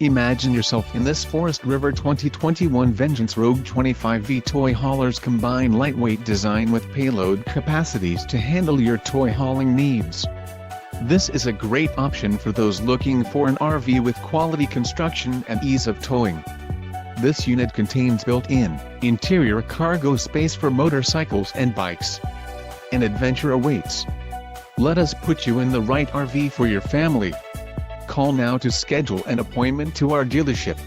Imagine yourself in this Forest River 2021 Vengeance Rogue 25V toy hauler's combined lightweight design with payload capacities to handle your toy hauling needs. This is a great option for those looking for an RV with quality construction and ease of towing. This unit contains built-in, interior cargo space for motorcycles and bikes. An adventure awaits. Let us put you in the right RV for your family. Call now to schedule an appointment to our dealership.